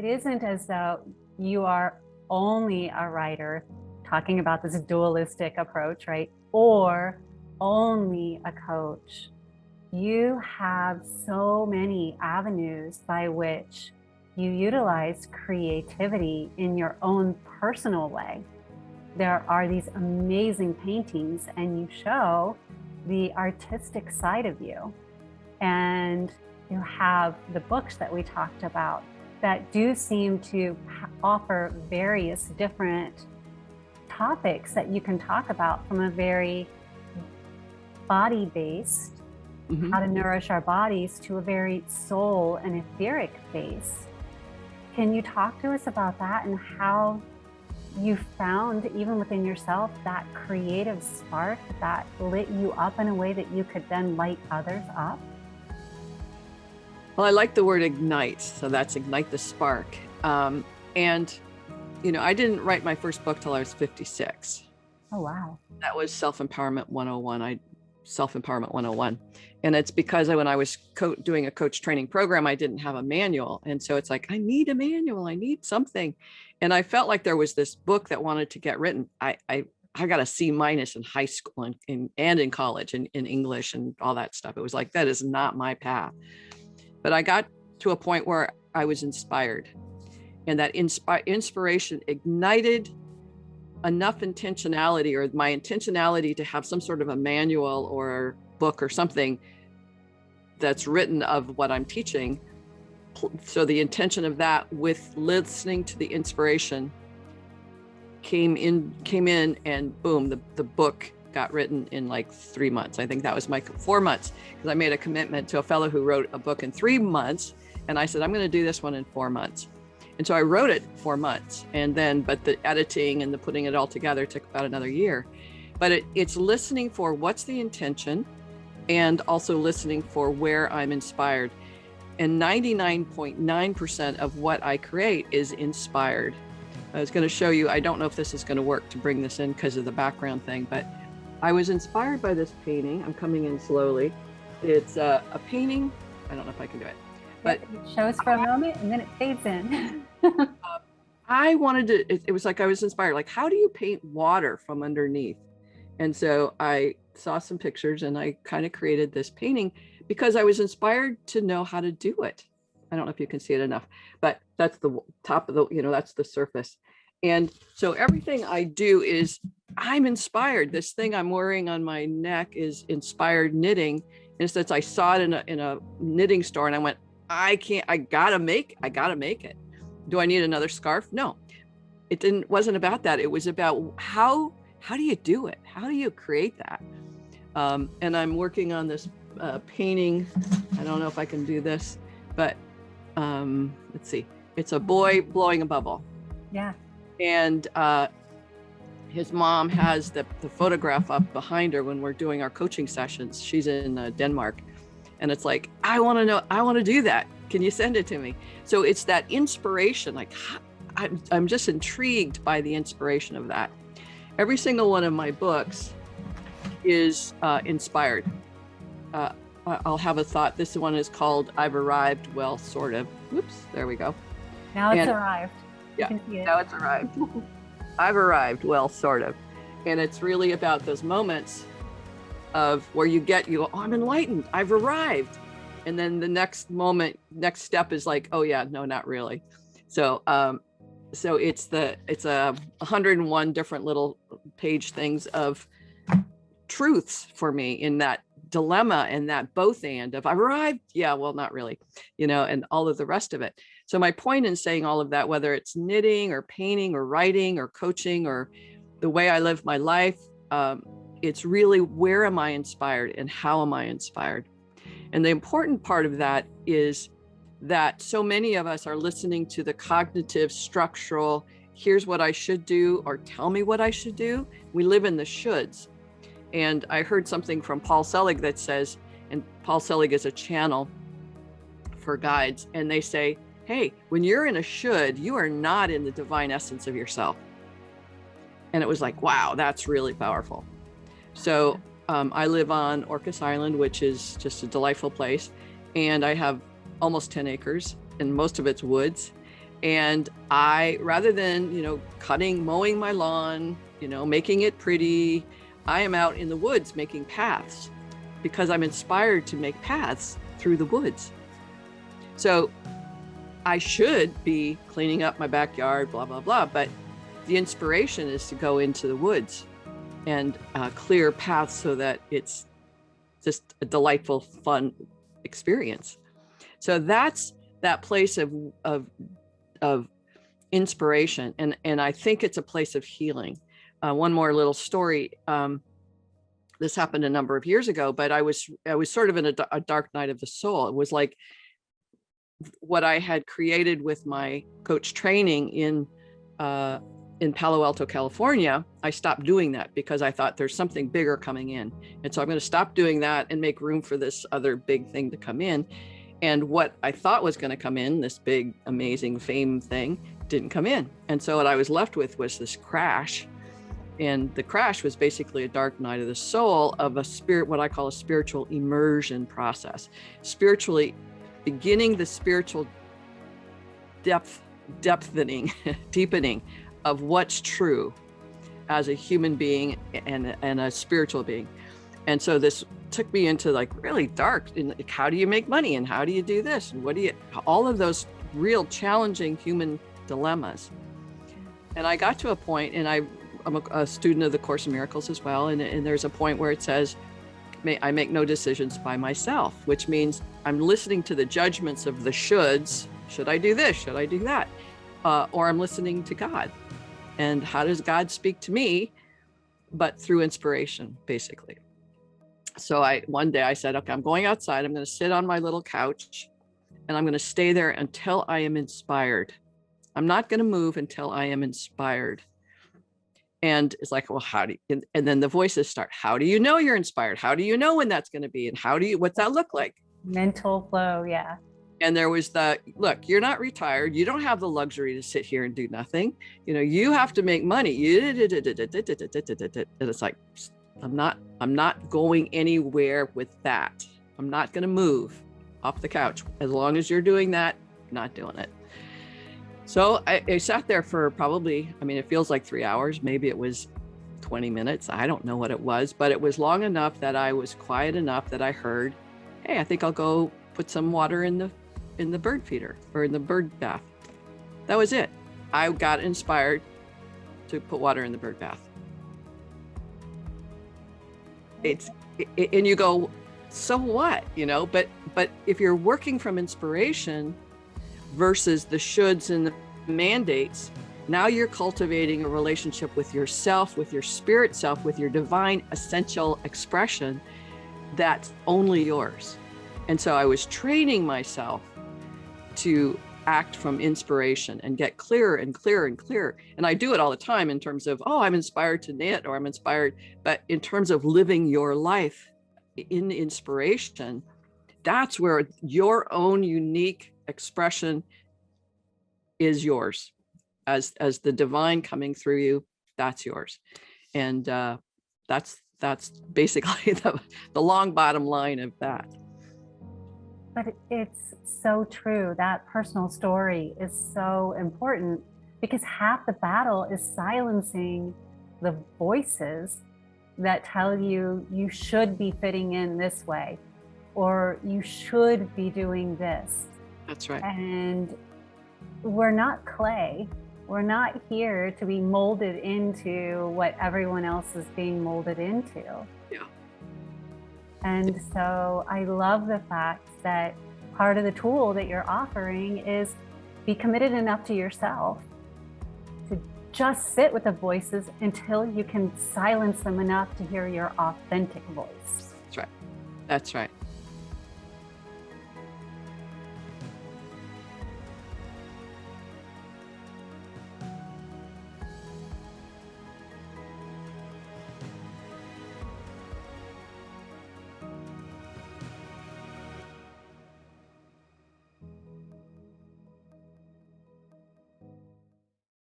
It isn't as though you are only a writer talking about this dualistic approach, right? Or only a coach. You have so many avenues by which you utilize creativity in your own personal way. There are these amazing paintings, and you show the artistic side of you. And you have the books that we talked about that do seem to offer various different topics that you can talk about from a very body-based, how to nourish our bodies, to a very soul and etheric base. Can you talk to us about that and how you found, even within yourself, that creative spark that lit you up in a way that you could then light others up? Well, I like the word ignite, so that's ignite the spark. And, I didn't write my first book till I was 56. Oh, wow. That was Self-Empowerment 101. Self-Empowerment 101. And it's because when I was doing a coach training program, I didn't have a manual. And so it's like, I need a manual, I need something. And I felt like there was this book that wanted to get written. I got a C- in high school and in college and in English and all that stuff. It was like, that is not my path. But I got to a point where I was inspired, and that inspiration ignited enough intentionality, or my intentionality, to have some sort of a manual or book or something that's written of what I'm teaching. So the intention of that, with listening to the inspiration, came in, and boom, the book got written in like 3 months. I think that was my 4 months, because I made a commitment to a fellow who wrote a book in 3 months. And I said, I'm going to do this one in 4 months. And so I wrote it 4 months, but the editing and the putting it all together took about another year. But it's listening for what's the intention, and also listening for where I'm inspired. And 99.9% of what I create is inspired. I was going to show you, I don't know if this is going to work to bring this in because of the background thing, but I was inspired by this painting. I'm coming in slowly. It's a painting. I don't know if I can do it, but show us for a moment and then it fades in. I wanted to, it was like I was inspired, like, how do you paint water from underneath? And so I saw some pictures and I kind of created this painting because I was inspired to know how to do it. I don't know if you can see it enough, but that's the top of the, that's the surface. And so everything I do is, I'm inspired. This thing I'm wearing on my neck is inspired knitting. And since I saw it in a knitting store, and I went, I gotta make it. Do I need another scarf? No, wasn't about that. It was about how do you do it? How do you create that? And I'm working on this painting. I don't know if I can do this, but let's see. It's a boy blowing a bubble. Yeah. And his mom has the photograph up behind her when we're doing our coaching sessions. She's in Denmark. And it's like, I want to do that. Can you send it to me? So it's that inspiration. Like, I'm just intrigued by the inspiration of that. Every single one of my books is inspired. I'll have a thought. This one is called I've Arrived, Well, Sort of. Whoops, there we go. Now it's arrived. Yeah, now it's arrived. I've arrived, well, sort of. And it's really about those moments of where you go, oh, I'm enlightened, I've arrived. And then the next step is like, oh yeah, no, not really. So it's 101 different little page things of truths for me in that dilemma and that both and of I've arrived, yeah, well, not really, and all of the rest of it. So my point in saying all of that, whether it's knitting or painting or writing or coaching or the way I live my life, it's really, where am I inspired and how am I inspired? And the important part of that is that so many of us are listening to the cognitive, structural, here's what I should do, or tell me what I should do. We live in the shoulds. And I heard something from Paul Selig that says, and Paul Selig is a channel for guides, and they say, hey, when you're in a should, you are not in the divine essence of yourself. And it was like, wow, that's really powerful. So I live on Orcas Island, which is just a delightful place. And I have almost 10 acres and most of it's woods. And rather than, mowing my lawn, making it pretty, I am out in the woods making paths because I'm inspired to make paths through the woods. So I should be cleaning up my backyard, blah, blah, blah. But the inspiration is to go into the woods and clear paths so that it's just a delightful, fun experience. So that's that place of inspiration. And I think it's a place of healing. One more little story. This happened a number of years ago, but I was sort of in a dark night of the soul. It was like what I had created with my coach training in Palo Alto, California. I stopped doing that because I thought there's something bigger coming in. And so I'm going to stop doing that and make room for this other big thing to come in. And what I thought was going to come in, this big, amazing fame thing, didn't come in. And so what I was left with was this crash. And the crash was basically a dark night of the soul of what I call a spiritual immersion process. Spiritually beginning the spiritual deepening of what's true as a human being and a spiritual being. And so this took me into like really dark, how do you make money and how do you do this and all of those real challenging human dilemmas. And I got to a point, and I'm a student of the Course in Miracles as well, and there's a point where it says I make no decisions by myself, which means I'm listening to the judgments of the shoulds. Should I do this? Should I do that? Or I'm listening to God. And how does God speak to me? But through inspiration, basically. So one day I said, okay, I'm going outside. I'm going to sit on my little couch and I'm going to stay there until I am inspired. I'm not going to move until I am inspired. And it's like, well, and then the voices start, how do you know you're inspired? How do you know when that's going to be? And what's that look like? Mental flow. Yeah. And there was look, you're not retired. You don't have the luxury to sit here and do nothing. You have to make money. And it's like, I'm not going anywhere with that. I'm not going to move off the couch. As long as you're doing that, I'm not doing it. So I sat there for probably, it feels like 3 hours. Maybe it was 20 minutes. I don't know what it was, but it was long enough that I was quiet enough that I heard, hey, I think I'll go put some water in the bird feeder or in the bird bath. That was it. I got inspired to put water in the bird bath. And you go, so what, but if you're working from inspiration versus the shoulds and the mandates, now you're cultivating a relationship with yourself, with your spirit self, with your divine essential expression that's only yours. And so I was training myself to act from inspiration and get clearer and clearer and clearer. And I do it all the time in terms of, I'm inspired to knit, or I'm inspired, but in terms of living your life in inspiration, that's where your own unique expression is yours. As the divine coming through you, that's yours. And that's basically the long bottom line of that. But it's so true. That personal story is so important because half the battle is silencing the voices that tell you you should be fitting in this way, or you should be doing this. That's right. And we're not clay. We're not here to be molded into what everyone else is being molded into. Yeah. And so I love the fact that part of the tool that you're offering is be committed enough to yourself to just sit with the voices until you can silence them enough to hear your authentic voice. That's right. That's right.